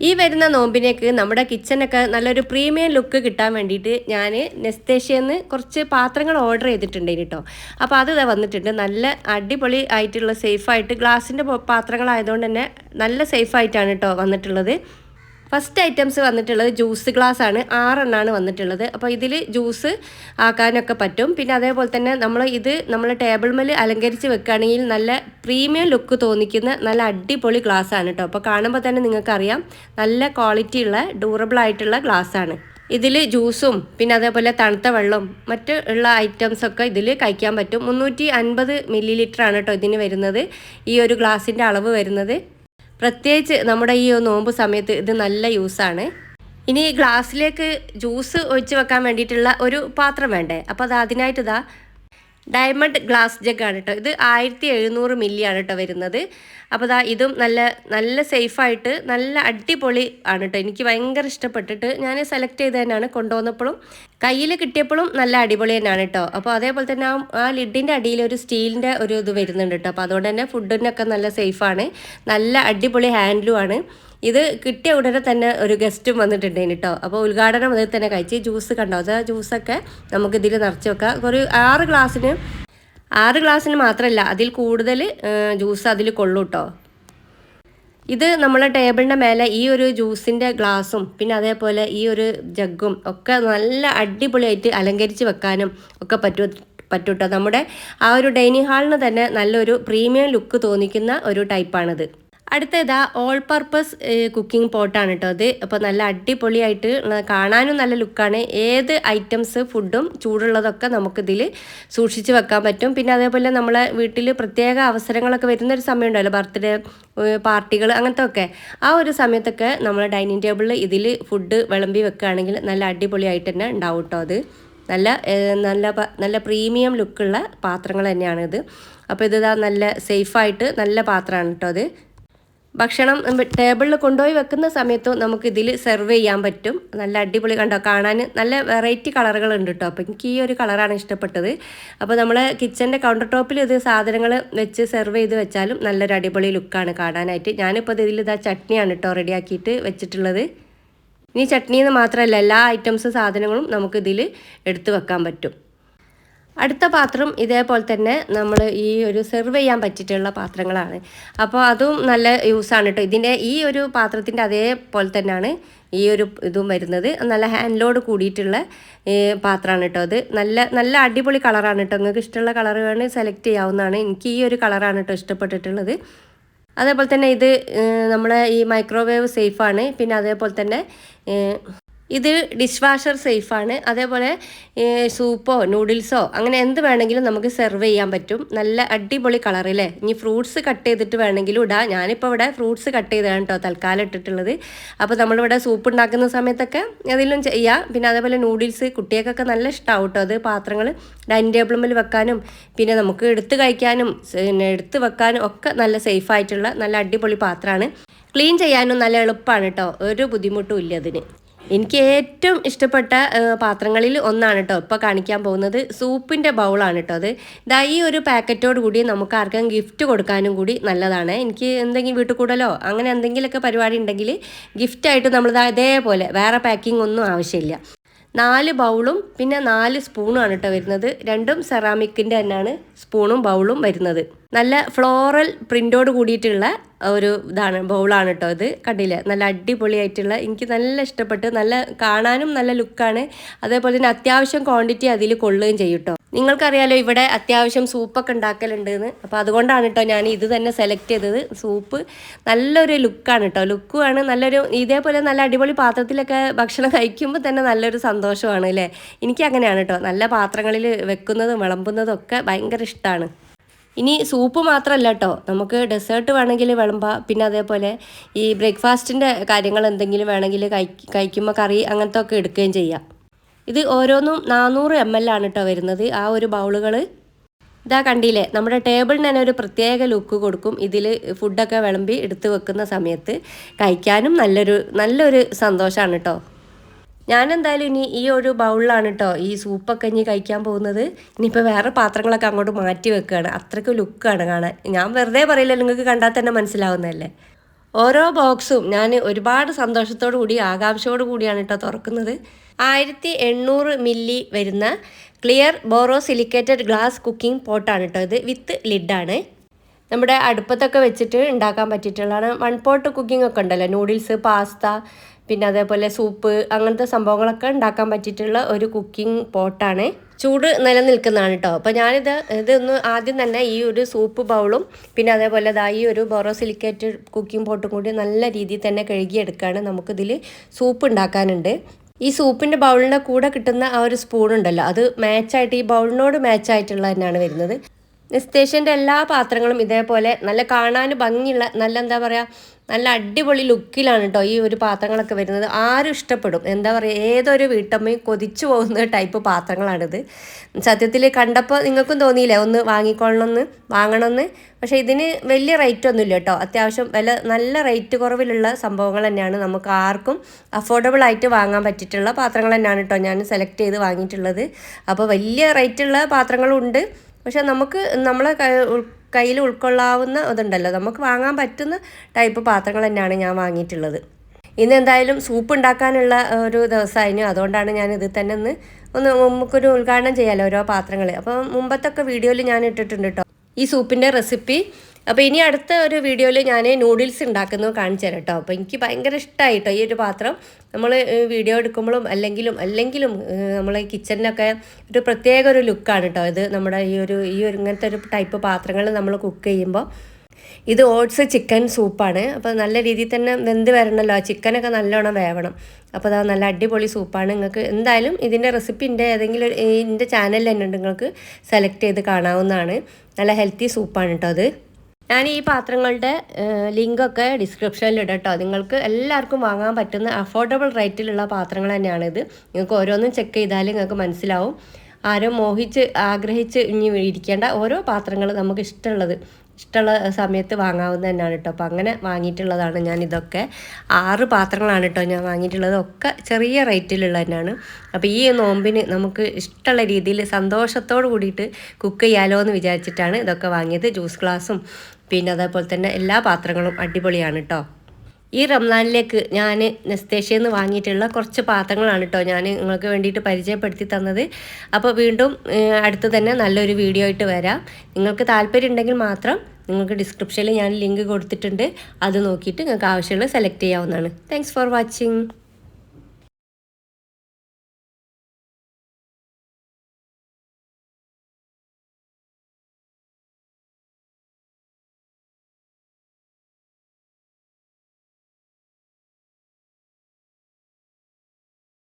ഈ വരുന്ന നോമ്പിനേക്ക് നമ്മുടെ കിച്ചണൊക്കെ നല്ലൊരു പ്രീമിയം ലുക്ക് കിട്ടാൻ വേണ്ടിയിട്ട് ഞാൻ നെസ്തേഷ്യന്ന് കുറച്ച് പാത്രങ്ങൾ ഓർഡർ ചെയ്തിട്ടുണ്ട് കേട്ടോ. അപ്പോൾ അത് വന്നിട്ടുണ്ട്. നല്ല അടിപൊളി ആയിട്ടുള്ള സേഫായിട്ട് ഗ്ലാസിൻ്റെ പാത്രങ്ങളായതുകൊണ്ട് തന്നെ നല്ല സേഫായിട്ടാണ് കേട്ടോ വന്നിട്ടുള്ളത്. ഫസ്റ്റ് ഐറ്റംസ് വന്നിട്ടുള്ളത് ജ്യൂസ് ഗ്ലാസ് ആണ്. 6 എണ്ണമാണ് വന്നിട്ടുള്ളത്. അപ്പോൾ ഇതിൽ ജ്യൂസ് ആക്കാനൊക്കെ പറ്റും. പിന്നെ അതേപോലെ തന്നെ നമ്മൾ ടേബിൾ മേൽ അലങ്കരിച്ച് വെക്കുകയാണെങ്കിൽ നല്ല പ്രീമിയം ലുക്ക് തോന്നിക്കുന്ന നല്ല അടിപൊളി ഗ്ലാസ് ആണ് കേട്ടോ. അപ്പോൾ കാണുമ്പോൾ തന്നെ നിങ്ങൾക്കറിയാം നല്ല ക്വാളിറ്റി ഉള്ള ഡ്യൂറബിൾ ആയിട്ടുള്ള ഗ്ലാസ് ആണ്. ഇതിൽ ജ്യൂസും പിന്നെ അതേപോലെ തണുത്ത വെള്ളവും ഉള്ള ഐറ്റംസൊക്കെ ഇതിൽ കഴിക്കാൻ പറ്റും. 350 ml ആണ് കേട്ടോ ഇതിന് വരുന്നത്, ഈ ഒരു ഗ്ലാസിൻ്റെ അളവ് വരുന്നത്. പ്രത്യേകിച്ച് നമ്മുടെ ഈ നോമ്പ് സമയത്ത് ഇത് നല്ല യൂസാണ്. ഇനി ഗ്ലാസ്സിലേക്ക് ജ്യൂസ് ഒഴിച്ച് വെക്കാൻ വേണ്ടിയിട്ടുള്ള ഒരു പാത്രം വേണ്ടേ. അപ്പോൾ അതിനായിട്ട് ഡയമണ്ട് ഗ്ലാസ് ജഗ്ഗാണ് കേട്ടോ. ഇത് 1700 ml ആണ് കേട്ടോ വരുന്നത്. അപ്പോൾ ഇതും നല്ല സേഫായിട്ട് നല്ല അടിപൊളി ആണ് കേട്ടോ. എനിക്ക് ഭയങ്കര ഇഷ്ടപ്പെട്ടിട്ട് ഞാൻ സെലക്ട് ചെയ്ത് തന്നെയാണ്. കൊണ്ടുവന്നപ്പോഴും കയ്യിൽ കിട്ടിയപ്പോഴും നല്ല അടിപൊളി തന്നെയാണ് കേട്ടോ. അപ്പോൾ അതേപോലെ തന്നെ ആ ലിഡിൻ്റെ അടിയിൽ ഒരു സ്റ്റീലിൻ്റെ ഒരു ഇത് വരുന്നുണ്ട് കേട്ടോ. അപ്പോൾ അതുകൊണ്ട് തന്നെ ഫുഡിനൊക്കെ നല്ല സേഫാണ്. നല്ല അടിപൊളി ഹാൻഡിലും ആണ്. ഇത് കിട്ടിയ ഉടനെ തന്നെ ഒരു ഗസ്റ്റും വന്നിട്ടുണ്ടായിരുന്നു കേട്ടോ. അപ്പോൾ ഉദ്ഘാടനം അതിൽ തന്നെ കഴിച്ച് ജ്യൂസ് കണ്ടോ, അത് ജ്യൂസൊക്കെ നമുക്ക് ഇതിൽ നിറച്ച് വെക്കാം. ഒരു 6 ഗ്ലാസ്സിന് മാത്രമല്ല അതിൽ കൂടുതൽ ജ്യൂസ് അതിൽ കൊള്ളൂ കേട്ടോ. ഇത് നമ്മളെ ടേബിളിൻ്റെ മേലെ ഈ ഒരു ജ്യൂസിൻ്റെ ഗ്ലാസും പിന്നെ അതേപോലെ ഈ ഒരു ജഗ്ഗും ഒക്കെ നല്ല അടിപൊളിയായിട്ട് അലങ്കരിച്ച് വെക്കാനും ഒക്കെ പറ്റൂട്ടോ. നമ്മുടെ ആ ഒരു ഡൈനിങ് ഹാളിന് തന്നെ നല്ലൊരു പ്രീമിയം ലുക്ക് തോന്നിക്കുന്ന ഒരു ടൈപ്പാണിത്. അടുത്ത ഓൾ പർപ്പസ് കുക്കിംഗ് പോട്ടാണ് കേട്ടോ അത്. അപ്പോൾ നല്ല അടിപൊളിയായിട്ട് കാണാനും നല്ല ലുക്കാണ്. ഏത് ഐറ്റംസ് ഫുഡും ചൂടുള്ളതൊക്കെ നമുക്കിതിൽ സൂക്ഷിച്ച് വെക്കാൻ പറ്റും. പിന്നെ അതേപോലെ നമ്മളെ വീട്ടിൽ പ്രത്യേക അവസരങ്ങളൊക്കെ വരുന്നൊരു സമയമുണ്ടല്ലോ, ബർത്ത്ഡേ പാർട്ടികൾ അങ്ങനത്തെ ഒക്കെ. ആ ഒരു സമയത്തൊക്കെ നമ്മൾ ഡൈനിങ് ടേബിളിൽ ഇതിൽ ഫുഡ് വിളമ്പി വെക്കുകയാണെങ്കിൽ നല്ല അടിപൊളിയായിട്ട് തന്നെ ഉണ്ടാവും കേട്ടോ. അത് നല്ല പ്രീമിയം ലുക്കുള്ള പാത്രങ്ങൾ തന്നെയാണിത്. അപ്പോൾ ഇത് നല്ല സേഫായിട്ട് നല്ല പാത്രമാണ് കേട്ടോ അത്. ഭക്ഷണം ടേബിളിൽ കൊണ്ടുപോയി വെക്കുന്ന സമയത്തും നമുക്കിതിൽ സെർവ് ചെയ്യാൻ പറ്റും. നല്ല അടിപൊളി കണ്ടോ, കാണാൻ നല്ല വെറൈറ്റി കളറുകളുണ്ട് കേട്ടോ. അപ്പോൾ എനിക്ക് ഈ ഒരു കളറാണ് ഇഷ്ടപ്പെട്ടത്. അപ്പോൾ നമ്മൾ കിച്ചൻ്റെ കൗണ്ടർ ടോപ്പിൽ ഇത് സാധനങ്ങൾ വെച്ച് സെർവ് ചെയ്ത് വെച്ചാലും നല്ലൊരു അടിപൊളി ലുക്കാണ് കാണാനായിട്ട്. ഞാനിപ്പോൾ ഇതിൽ ചട്നിയാണ് കേട്ടോ റെഡിയാക്കിയിട്ട് വെച്ചിട്ടുള്ളത്. ഇനി ചട്നിന്ന് മാത്രമല്ല എല്ലാ ഐറ്റംസ് സാധനങ്ങളും നമുക്കിതിൽ എടുത്ത് വെക്കാൻ പറ്റും. അടുത്ത പാത്രം ഇതേപോലെ തന്നെ നമ്മൾ ഈ ഒരു സെർവ് ചെയ്യാൻ പറ്റിയിട്ടുള്ള പാത്രങ്ങളാണ്. അപ്പോൾ അതും നല്ല യൂസാണ് കേട്ടോ. ഇതിൻ്റെ ഈ ഒരു പാത്രത്തിൻ്റെ അതേപോലെ തന്നെയാണ് ഈ ഒരു ഇതും വരുന്നത്. നല്ല ഹാൻഡ് ലോഡ് കൂടിയിട്ടുള്ള പാത്രമാണ് കേട്ടോ അത്. നല്ല അടിപൊളി കളറാണ് കേട്ടോ. നിങ്ങൾക്ക് ഇഷ്ടമുള്ള കളർ വേണമെങ്കിൽ സെലക്ട് ചെയ്യാവുന്നതാണ്. എനിക്ക് ഈ ഒരു കളറാണ് കേട്ടോ ഇഷ്ടപ്പെട്ടിട്ടുള്ളത്. അതേപോലെ തന്നെ ഇത് നമ്മളെ ഈ മൈക്രോവേവ് സേഫാണ്. പിന്നെ അതേപോലെ തന്നെ ഇത് ഡിഷ് വാഷർ സേഫാണ്. അതേപോലെ സൂപ്പോ നൂഡിൽസോ അങ്ങനെ എന്ത് വേണമെങ്കിലും നമുക്ക് സെർവ് ചെയ്യാൻ പറ്റും. നല്ല അടിപൊളി കളറില്ലേ. ഇനി ഫ്രൂട്ട്സ് കട്ട് ചെയ്തിട്ട് വേണമെങ്കിലും ഇടാം. ഞാനിപ്പോൾ ഇവിടെ ഫ്രൂട്ട്സ് കട്ട് ചെയ്താണ് കേട്ടോ തൽക്കാലം ഇട്ടിട്ടുള്ളത്. അപ്പോൾ നമ്മളിവിടെ സൂപ്പ് ഉണ്ടാക്കുന്ന സമയത്തൊക്കെ അതിലും ചെയ്യാം. പിന്നെ അതേപോലെ നൂഡിൽസ് കുട്ടികൾക്കൊക്കെ നല്ല ഇഷ്ടമാവും കേട്ടോ അത്. പാത്രങ്ങൾ ഡൈനിങ് ടേബിളിൽ വെക്കാനും പിന്നെ നമുക്ക് എടുത്ത് കഴിക്കാനും പിന്നെ എടുത്ത് വെക്കാനും ഒക്കെ നല്ല സേഫായിട്ടുള്ള നല്ല അടിപൊളി പാത്രമാണ്. ക്ലീൻ ചെയ്യാനും നല്ല എളുപ്പമാണ് കേട്ടോ. ഒരു ബുദ്ധിമുട്ടും ഇല്ല അതിന്. എനിക്ക് ഏറ്റവും ഇഷ്ടപ്പെട്ട പാത്രങ്ങളിൽ ഒന്നാണ് കേട്ടോ ഇപ്പോൾ കാണിക്കാൻ പോകുന്നത്. സൂപ്പിൻ്റെ ബൗളാണ് കേട്ടോ അത്. ഈ ഒരു പാക്കറ്റോട് കൂടി നമുക്ക് ആർക്കും ഗിഫ്റ്റ് കൊടുക്കാനും കൂടി നല്ലതാണ്. എനിക്ക് എന്തെങ്കിലും വീട്ടിൽ കൂടലോ അങ്ങനെ എന്തെങ്കിലുമൊക്കെ പരിപാടി ഉണ്ടെങ്കിൽ ഗിഫ്റ്റായിട്ട് നമ്മൾ ഇതേപോലെ വേറെ പാക്കിംഗ് ഒന്നും ആവശ്യമില്ല. 4 ബൗളും പിന്നെ 4 സ്പൂണുമാണ് കേട്ടോ വരുന്നത്. രണ്ടും സെറാമിക്കിൻ്റെ തന്നെയാണ് സ്പൂണും ബൗളും വരുന്നത്. നല്ല ഫ്ലോറൽ പ്രിൻ്റോട് കൂടിയിട്ടുള്ള ഒരു ബൗളാണ് കേട്ടോ ഇത്. കണ്ടില്ലേ, നല്ല അടിപൊളിയായിട്ടുള്ള, എനിക്ക് നല്ല ഇഷ്ടപ്പെട്ട്. നല്ല കാണാനും നല്ല ലുക്കാണ്. അതേപോലെ തന്നെ അത്യാവശ്യം ക്വാണ്ടിറ്റി അതിൽ കൊള്ളുകയും ചെയ്യും കേട്ടോ. നിങ്ങൾക്കറിയാലോ ഇവിടെ അത്യാവശ്യം സൂപ്പൊക്കെ ഉണ്ടാക്കലുണ്ടെന്ന്. അപ്പോൾ അതുകൊണ്ടാണ് കേട്ടോ ഞാൻ ഇത് തന്നെ സെലക്ട് ചെയ്തത്. സൂപ്പ് നല്ലൊരു ലുക്കാണ് കേട്ടോ. ലുക്കുമാണ് നല്ലൊരു. ഇതേപോലെ നല്ല അടിപൊളി പാത്രത്തിലൊക്കെ ഭക്ഷണം കഴിക്കുമ്പോൾ തന്നെ നല്ലൊരു സന്തോഷമാണ് അല്ലേ. എനിക്ക് അങ്ങനെയാണ് കേട്ടോ. നല്ല പാത്രങ്ങളിൽ വെക്കുന്നതും വിളമ്പുന്നതും ഒക്കെ ഭയങ്കര ഇഷ്ടമാണ്. ഇനി സൂപ്പ് മാത്രമല്ല കേട്ടോ, നമുക്ക് ഡെസേർട്ട് വേണമെങ്കിൽ വിളമ്പാം. പിന്നെ അതേപോലെ ഈ ബ്രേക്ക്ഫാസ്റ്റിൻ്റെ കാര്യങ്ങൾ എന്തെങ്കിലും വേണമെങ്കിൽ കഴിക്കുമ്പോൾ കറി അങ്ങനത്തെ ഒക്കെ എടുക്കുകയും ചെയ്യാം. ഇത് ഓരോന്നും 400 ml ആണ് കേട്ടോ വരുന്നത്. ആ ഒരു ബൗളുകൾ കണ്ടില്ലേ, നമ്മുടെ ടേബിളിന് തന്നെ ഒരു പ്രത്യേക ലുക്ക് കൊടുക്കും. ഇതിൽ ഫുഡൊക്കെ വിളമ്പി എടുത്ത് വെക്കുന്ന സമയത്ത് കഴിക്കാനും നല്ലൊരു സന്തോഷമാണ് കേട്ടോ. ഞാനെന്തായാലും ഇനി ഈ ഒരു ബൗളിലാണ് കേട്ടോ ഈ സൂപ്പൊക്കെ ഇനി കഴിക്കാൻ പോകുന്നത്. ഇനിയിപ്പോൾ വേറെ പാത്രങ്ങളൊക്കെ അങ്ങോട്ട് മാറ്റി വെക്കുകയാണ്. അത്രയ്ക്ക് ലുക്കാണ് കാണാൻ. ഞാൻ വെറുതെ പറയില്ല, നിങ്ങൾക്ക് കണ്ടാൽ തന്നെ മനസ്സിലാവുന്നതല്ലേ. ഓരോ ബോക്സും ഞാൻ ഒരുപാട് സന്തോഷത്തോടു കൂടി ആകാംക്ഷയോടു കൂടിയാണ് കേട്ടോ തുറക്കുന്നത്. 1800 മില്ലി വരുന്ന ക്ലിയർ ബോറോസിലിക്കേറ്റഡ് ഗ്ലാസ് കുക്കിംഗ് പോട്ടാണ് കേട്ടോ ഇത്. വിത്ത് ലിഡാണ്. നമ്മുടെ അടുപ്പത്തൊക്കെ വെച്ചിട്ട് ഉണ്ടാക്കാൻ പറ്റിയിട്ടുള്ളതാണ്. വൺ പോട്ട് കുക്കിംഗ് ഒക്കെ ഉണ്ടല്ലോ, നൂഡിൽസ്, പാസ്ത, പിന്നെ അതേപോലെ സൂപ്പ്, അങ്ങനത്തെ സംഭവങ്ങളൊക്കെ ഉണ്ടാക്കാൻ പറ്റിയിട്ടുള്ള ഒരു കുക്കിംഗ് പോട്ടാണ്. ചൂട് നിലനിൽക്കുന്നതാണ് കേട്ടോ. അപ്പോൾ ഇതൊന്ന് ആദ്യം തന്നെ ഈ ഒരു സൂപ്പ് ബൗളും പിന്നെ അതേപോലെ ഈ ഒരു ബോറോസിലിക്കേറ്റഡ് കുക്കിംഗ് പോട്ടും കൂടി നല്ല രീതിയിൽ തന്നെ കഴുകിയെടുക്കുകയാണ്. നമുക്കിതിൽ സൂപ്പ് ഉണ്ടാക്കാനുണ്ട്. ഈ സൂപ്പിൻ്റെ ബൗളിൻ്റെ കൂടെ കിട്ടുന്ന ആ ഒരു സ്പൂൺ ഉണ്ടല്ലോ, അത് മാച്ചായിട്ട് ഈ ബൗളിനോട് മാച്ചായിട്ടുള്ള തന്നെയാണ് വരുന്നത്. നെസ്റ്റേഷ്യൻ്റെ എല്ലാ പാത്രങ്ങളും ഇതേപോലെ നല്ല കാണാൻ ഭംഗിയുള്ള നല്ല എന്താ പറയുക നല്ല അടിപൊളി ലുക്കിലാണ് കേട്ടോ ഈ ഒരു പാത്രങ്ങളൊക്കെ വരുന്നത്. ആരും ഇഷ്ടപ്പെടും. എന്താ പറയുക, ഏതൊരു വീട്ടമ്മയും കൊതിച്ചു പോകുന്ന ടൈപ്പ് പാത്രങ്ങളാണിത്. സത്യത്തിൽ കണ്ടപ്പോൾ നിങ്ങൾക്കും തോന്നിയില്ലേ ഒന്ന് വാങ്ങണമെന്ന്. പക്ഷേ ഇതിന് വലിയ റേറ്റ് ഒന്നുമില്ല കേട്ടോ. അത്യാവശ്യം നല്ല റേറ്റ് കുറവിലുള്ള സംഭവങ്ങൾ തന്നെയാണ്. നമുക്ക് ആർക്കും അഫോർഡബിൾ ആയിട്ട് വാങ്ങാൻ പറ്റിയിട്ടുള്ള പാത്രങ്ങൾ തന്നെയാണ് കേട്ടോ ഞാൻ സെലക്ട് ചെയ്ത് വാങ്ങിയിട്ടുള്ളത്. അപ്പോൾ വലിയ റേറ്റുള്ള പാത്രങ്ങളും ഉണ്ട്. പക്ഷെ നമുക്ക് നമ്മളെ കയ്യിൽ ഉൾക്കൊള്ളാവുന്ന ഇതുണ്ടല്ലോ, നമുക്ക് വാങ്ങാൻ പറ്റുന്ന ടൈപ്പ് പാത്രങ്ങൾ തന്നെയാണ് ഞാൻ വാങ്ങിയിട്ടുള്ളത്. ഇന്ന് എന്തായാലും സൂപ്പ് ഉണ്ടാക്കാനുള്ള ഒരു ദിവസമായിരുന്നു. അതുകൊണ്ടാണ് ഞാൻ ഇതിൽ തന്നെ നമുക്കൊരു ഉദ്ഘാടനം ചെയ്യാമല്ലോ ഓരോ പാത്രങ്ങൾ. അപ്പോൾ മുമ്പത്തൊക്കെ വീഡിയോയിൽ ഞാൻ ഇട്ടിട്ടുണ്ട് കേട്ടോ ഈ സൂപ്പിൻ്റെ റെസിപ്പി. അപ്പോൾ ഇനി അടുത്ത ഒരു വീഡിയോയിൽ ഞാൻ നൂഡിൽസ് ഉണ്ടാക്കുന്നത് കാണിച്ചു തരാം കേട്ടോ. അപ്പോൾ എനിക്ക് ഭയങ്കര ഇഷ്ടമായി കേട്ടോ ഈ ഒരു പാത്രം. നമ്മൾ വീഡിയോ എടുക്കുമ്പോഴും അല്ലെങ്കിലും നമ്മളെ കിച്ചണിനൊക്കെ ഒരു പ്രത്യേക ഒരു ലുക്കാണ് കേട്ടോ ഇത്. നമ്മുടെ ഈ ഒരു ഇങ്ങനത്തെ ഒരു ടൈപ്പ് പാത്രങ്ങൾ നമ്മൾ കുക്ക് ചെയ്യുമ്പോൾ. ഇത് ഓട്സ് ചിക്കൻ സൂപ്പാണ്. അപ്പോൾ നല്ല രീതിയിൽ തന്നെ വെന്ത് വരണമല്ലോ, ചിക്കനൊക്കെ നല്ലോണം വേവണം. അപ്പോൾ അതാ നല്ല അടിപൊളി സൂപ്പാണ്. നിങ്ങൾക്ക് എന്തായാലും ഇതിൻ്റെ റെസിപ്പി എൻ്റെ ചാനലിൽ തന്നെ ഉണ്ട്, നിങ്ങൾക്ക് സെലക്ട് ചെയ്ത് കാണാവുന്നതാണ്. നല്ല ഹെൽത്തി സൂപ്പാണ് കേട്ടോ അത്. ഞാൻ ഈ പാത്രങ്ങളുടെ ലിങ്കൊക്കെ ഡിസ്ക്രിപ്ഷനിൽ ഇടാം കേട്ടോ. നിങ്ങൾക്ക് എല്ലാവർക്കും വാങ്ങാൻ പറ്റുന്ന അഫോർഡബിൾ റേറ്റിലുള്ള പാത്രങ്ങൾ തന്നെയാണിത്. നിങ്ങൾക്ക് ഓരോന്നും ചെക്ക് ചെയ്താൽ നിങ്ങൾക്ക് മനസ്സിലാവും. ആരും ആഗ്രഹിച്ച് ഇനി ഇരിക്കേണ്ട ഓരോ പാത്രങ്ങൾ നമുക്ക് ഇഷ്ടമുള്ള സമയത്ത് വാങ്ങാവുന്ന തന്നെയാണ് കേട്ടോ. അപ്പോൾ അങ്ങനെ വാങ്ങിയിട്ടുള്ളതാണ് ഞാനിതൊക്കെ. 6 പാത്രങ്ങളാണ് കേട്ടോ ഞാൻ വാങ്ങിയിട്ടുള്ളത്. ഒക്കെ ചെറിയ റേറ്റിലുള്ള തന്നെയാണ്. അപ്പോൾ ഈ നോമ്പിന് നമുക്ക് ഇഷ്ടമുള്ള രീതിയിൽ സന്തോഷത്തോട് കൂടിയിട്ട് കുക്ക് ചെയ്യാലോ എന്ന് വിചാരിച്ചിട്ടാണ് ഇതൊക്കെ വാങ്ങിയത്. ജ്യൂസ് ഗ്ലാസും പിന്നെ അതേപോലെ തന്നെ എല്ലാ പാത്രങ്ങളും അടിപൊളിയാണ് കേട്ടോ. ഈ റംസാനിലേക്ക് ഞാൻ നെസ്റ്റേഷ്യയിൽ നിന്ന് വാങ്ങിയിട്ടുള്ള കുറച്ച് പാത്രങ്ങളാണ് കേട്ടോ ഞാൻ നിങ്ങൾക്ക് വേണ്ടിയിട്ട് പരിചയപ്പെടുത്തി തന്നത്. അപ്പോൾ വീണ്ടും അടുത്ത് തന്നെ നല്ലൊരു വീഡിയോ ആയിട്ട് വരാം. നിങ്ങൾക്ക് താല്പര്യം ഉണ്ടെങ്കിൽ മാത്രം നിങ്ങൾക്ക് ഡിസ്ക്രിപ്ഷനിൽ ഞാൻ ലിങ്ക് കൊടുത്തിട്ടുണ്ട്. അത് നോക്കിയിട്ട് നിങ്ങൾക്ക് ആവശ്യമുള്ളത് സെലക്ട് ചെയ്യാവുന്നതാണ്. Thanks for watching.